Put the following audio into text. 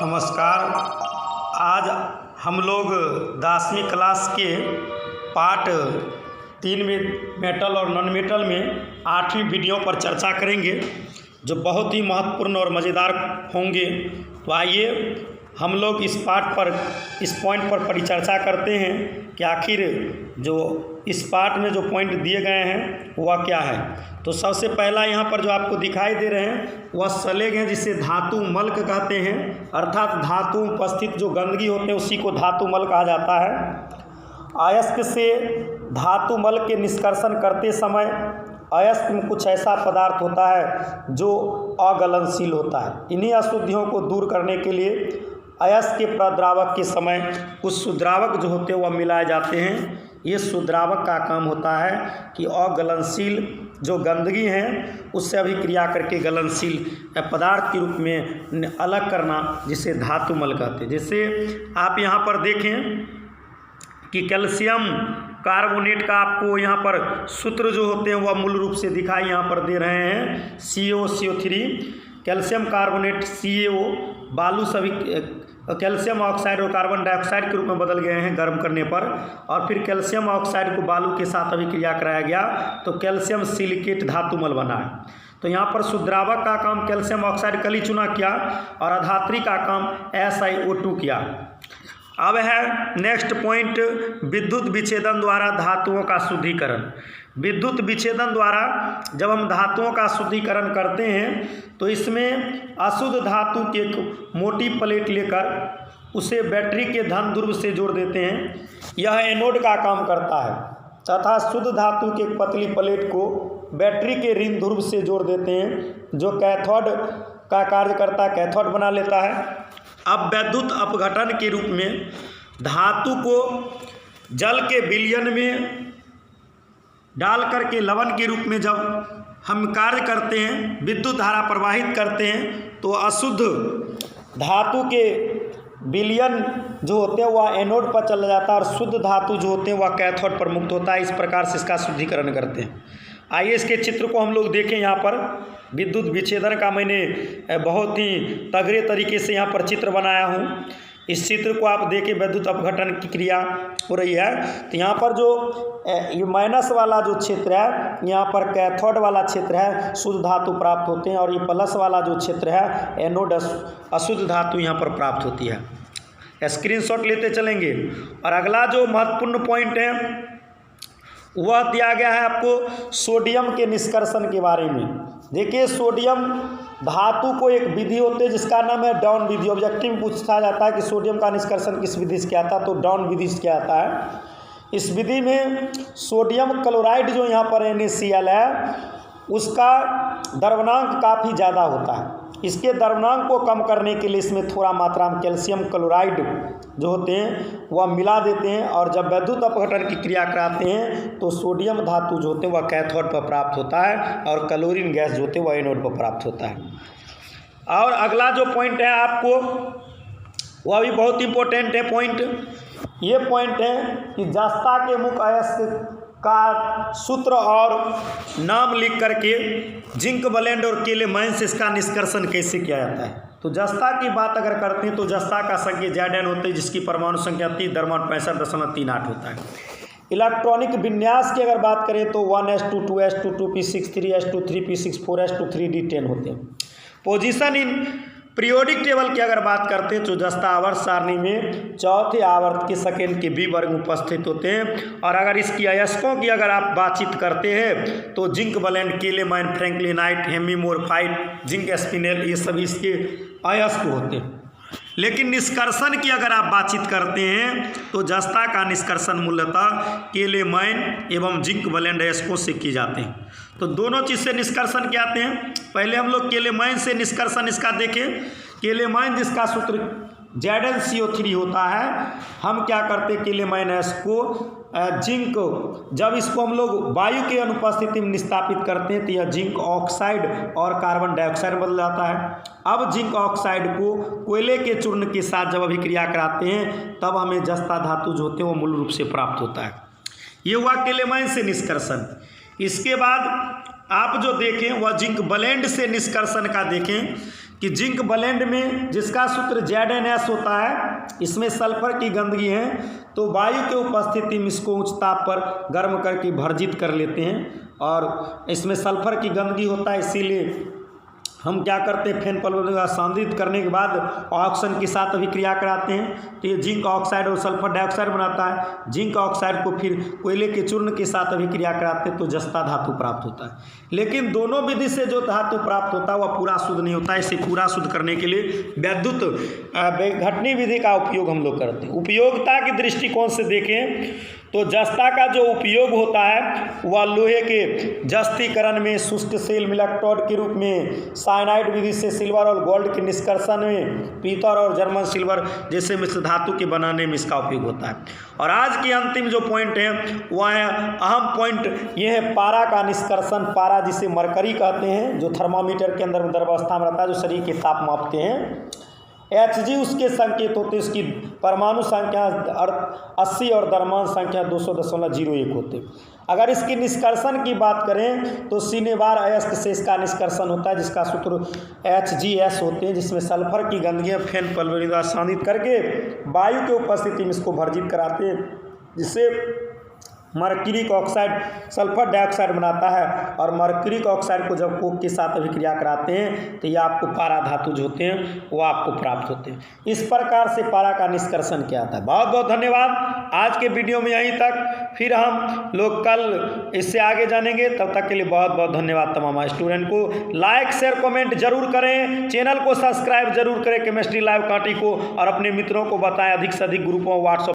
नमस्कार। आज हम लोग 10वीं क्लास के पार्ट 3 में मेटल और नॉन मेटल में 8वीं वीडियो पर चर्चा करेंगे, जो बहुत ही महत्वपूर्ण और मज़ेदार होंगे। तो आइए हम लोग इस पॉइंट पर परिचर्चा करते हैं कि आखिर जो इस पार्ट में जो पॉइंट दिए गए हैं वह क्या है। तो सबसे पहला यहाँ पर जो आपको दिखाई दे रहे हैं वह सलेग हैं, जिसे धातु मल्क कहते हैं। अर्थात धातु उपस्थित जो गंदगी होते हैं उसी को धातु मल कहा जाता है। अयस्क से धातु मल के निष्कर्षण करते समय अयस्क में कुछ ऐसा पदार्थ होता है जो अगलनशील होता है। इन्हीं अशुद्धियों को दूर करने के लिए अयस्क के प्रद्रावक के समय कुछ शुद्रावक जो होते हैं वह मिलाए जाते हैं। ये शुद्रावक का काम होता है कि अगलनशील जो गंदगी हैं उससे अभिक्रिया करके गलनशील पदार्थ के रूप में अलग करना, जिसे धातु मल कहते हैं। जैसे आप यहाँ पर देखें कि कैल्शियम कार्बोनेट का आपको यहाँ पर सूत्र जो होते हैं वह मूल रूप से दिखाई यहाँ पर दे रहे हैं। CO3 कैल्शियम कार्बोनेट CaO बालू सभी कैल्शियम ऑक्साइड और कार्बन डाइऑक्साइड के रूप में बदल गए हैं गर्म करने पर, और फिर कैल्शियम ऑक्साइड को बालू के साथ अभिक्रिया कराया गया तो कैल्शियम सिलिकेट धातुमल बना है। तो यहाँ पर शुद्रावक का काम कैल्शियम ऑक्साइड कली चूना किया और अधात्री का काम SiO2 किया। अब है नेक्स्ट पॉइंट, विद्युत विच्छेदन द्वारा धातुओं का शुद्धिकरण। विद्युत विच्छेदन द्वारा जब हम धातुओं का शुद्धिकरण करते हैं तो इसमें अशुद्ध धातु की एक मोटी प्लेट लेकर उसे बैटरी के धन ध्रुव से जोड़ देते हैं। यह एनोड का काम करता है, तथा शुद्ध धातु की एक पतली प्लेट को बैटरी के ऋण ध्रुव से जोड़ देते हैं, जो कैथोड का कार्य करता है, कैथोड बना लेता है। अब विद्युत अपघटन के रूप में धातु को जल के विलयन में डाल करके लवण के रूप में जब हम कार्य करते हैं, विद्युत धारा प्रवाहित करते हैं, तो अशुद्ध धातु के विलयन जो होते हैं वह एनोड पर चला जाता है और शुद्ध धातु जो होते हैं वह कैथोड पर मुक्त होता है। इस प्रकार से इसका शुद्धिकरण करते हैं। आइए इसके चित्र को हम लोग देखें। यहाँ पर विद्युत विच्छेदन का मैंने बहुत ही तगड़े तरीके से यहाँ पर चित्र बनाया हूँ। इस चित्र को आप देखें, विद्युत अपघटन की क्रिया हो रही है। तो यहाँ पर जो ये माइनस वाला जो क्षेत्र है, यहाँ पर कैथोड वाला क्षेत्र है, शुद्ध धातु प्राप्त होते हैं, और ये प्लस वाला जो क्षेत्र है एनोड अशुद्ध धातु यहाँ पर प्राप्त होती है। स्क्रीनशॉट लेते चलेंगे। और अगला जो महत्वपूर्ण पॉइंट है वह दिया गया है आपको सोडियम के निष्कर्षण के बारे में। देखिए, सोडियम धातु को एक विधि होती है जिसका नाम है डाउन विधि। ऑब्जेक्टिव में पूछा जाता है कि सोडियम का निष्कर्षण किस विधि से किया जाता है, तो डाउन विधि से किया जाता है। इस विधि में सोडियम क्लोराइड जो यहाँ पर NaCl है उसका द्रव्यनांक काफ़ी ज़्यादा होता है। इसके द्रव्यनांक को कम करने के लिए इसमें थोड़ा मात्रा में कैल्शियम क्लोराइड जो होते हैं वह मिला देते हैं, और जब विद्युत अपघटन की क्रिया कराते हैं तो सोडियम धातु जो होते हैं वह कैथोड पर प्राप्त होता है और क्लोरीन गैस जो होते हैं वह एनोड पर प्राप्त होता है। और अगला जो पॉइंट है आपको वह भी बहुत इंपॉर्टेंट है पॉइंट। ये पॉइंट है कि जस्ता के मुख्य अयस्क का सूत्र और नाम लिख करके जिंक ब्लेंड और केलेमाइन से इसका निष्कर्षण कैसे किया जाता है। तो जस्ता की बात अगर करते हैं तो जस्ता का संकेत Zn होते हैं, जिसकी परमाणु संख्या 30 द्रव्यमान 65.38 होता है। इलेक्ट्रॉनिक विन्यास की अगर बात करें तो 1s2 2s2 2p6 3s2 3p6 4s2 3d10 होते हैं। पोजीशन इन पीरियोडिक टेबल की अगर बात करते हैं तो जस्ता आवर्त सारणी में चौथे आवर्त के सेकेंड के B वर्ग उपस्थित होते हैं। और अगर इसकी अयस्कों की अगर आप बातचीत करते हैं तो zinc blende, calamine, फ्रैंकलिनाइट, हेमीमोरफाइट, zinc spinel, ये सभी इसके अयस्क होते हैं। लेकिन निष्कर्षण की अगर आप बातचीत करते हैं तो जस्ता का निष्कर्षण मूलतः केलेमाइन एवं जिंक ब्लेंड अयस्कों से किए जाते हैं। तो दोनों चीज़ से निष्कर्षण क्या आते हैं। पहले हम लोग केलेमाइन से निष्कर्षण इसका देखें। केलेमाइन जिसका सूत्र ZnCO3 होता है, हम क्या करते हैं केलेमाइन अयस्क को जिंक, जब इसको हम लोग वायु के अनुपस्थिति में निस्तापित करते हैं तो यह जिंक ऑक्साइड और कार्बन डाइऑक्साइड बदल जाता है। अब जिंक ऑक्साइड को कोयले के चूर्ण के साथ जब अभिक्रिया कराते हैं तब हमें जस्ता धातु जो होते हैं वो मूल रूप से प्राप्त होता है। ये हुआ केलेमाइन से निष्कर्षण। इसके बाद आप जो देखें वह जिंक ब्लेंड से निष्कर्षण का देखें कि जिंक ब्लेंड में जिसका सूत्र ZnS होता है, इसमें सल्फर की गंदगी है, तो वायु के उपस्थिति में इसको उच्च ताप पर गर्म करके भर्जित कर लेते हैं और इसमें सल्फर की गंदगी होता है। इसीलिए हम क्या करते हैं, फेन पल्वरिंग सांद्रित करने के बाद ऑक्सीजन के साथ अभिक्रिया कराते हैं, तो ये जिंक ऑक्साइड और सल्फर डाइऑक्साइड बनाता है। जिंक ऑक्साइड को फिर कोयले के चूर्ण के साथ अभिक्रिया कराते हैं तो जस्ता धातु प्राप्त होता है। लेकिन दोनों विधि से जो धातु प्राप्त होता है वह पूरा शुद्ध नहीं होता है। इसे पूरा शुद्ध करने के लिए वैद्युत घटनी विधि का उपयोग हम लोग करते हैं। उपयोगिता के दृष्टिकोण से देखें तो जस्ता का जो उपयोग होता है वह लोहे के जस्तीकरण में, शुष्क सेल इलेक्ट्रोड के रूप में, साइनाइड विधि से सिल्वर और गोल्ड के निष्कर्षण में, पीतल और जर्मन सिल्वर जैसे मिश्र धातु के बनाने में इसका उपयोग होता है। और आज की अंतिम जो पॉइंट है वह है अहम पॉइंट, ये है पारा का निष्कर्षण। पारा जिसे मरकरी कहते हैं, जो थर्मामीटर के अंदर द्रवावस्था में रहता है, जो शरीर के ताप मापते हैं। Hg उसके संकेत होते हैं, उसकी परमाणु संख्या 80 और द्रव्यमान संख्या 200.01 होते। अगर इसकी निष्कर्षण की बात करें तो सिनेबार अयस्क से इसका निष्कर्षण होता है, जिसका सूत्र HgS होते हैं, जिसमें सल्फर की गंदगियाँ फेन पल्वरिंग द्वारा सांद्रित करके वायु के उपस्थिति में इसको भर्जित कराते हैं, जिससे मर्क्यूरिक ऑक्साइड सल्फर डाइऑक्साइड बनाता है। और मर्क्यूरिक ऑक्साइड को जब कोक के साथ अभिक्रिया कराते हैं तो ये आपको पारा धातु जो होते हैं वो आपको प्राप्त होते हैं। इस प्रकार से पारा का निष्कर्षण किया जाता है। बहुत बहुत धन्यवाद। आज के वीडियो में यहीं तक, फिर हम लोग कल इससे आगे जानेंगे। तब तक के लिए बहुत बहुत धन्यवाद तमाम स्टूडेंट को। लाइक शेयर कमेंट जरूर करें, चैनल को सब्सक्राइब जरूर करें केमिस्ट्री लाइव कांटी को, और अपने मित्रों को बताएं, अधिक से अधिक ग्रुपों व्हाट्सएप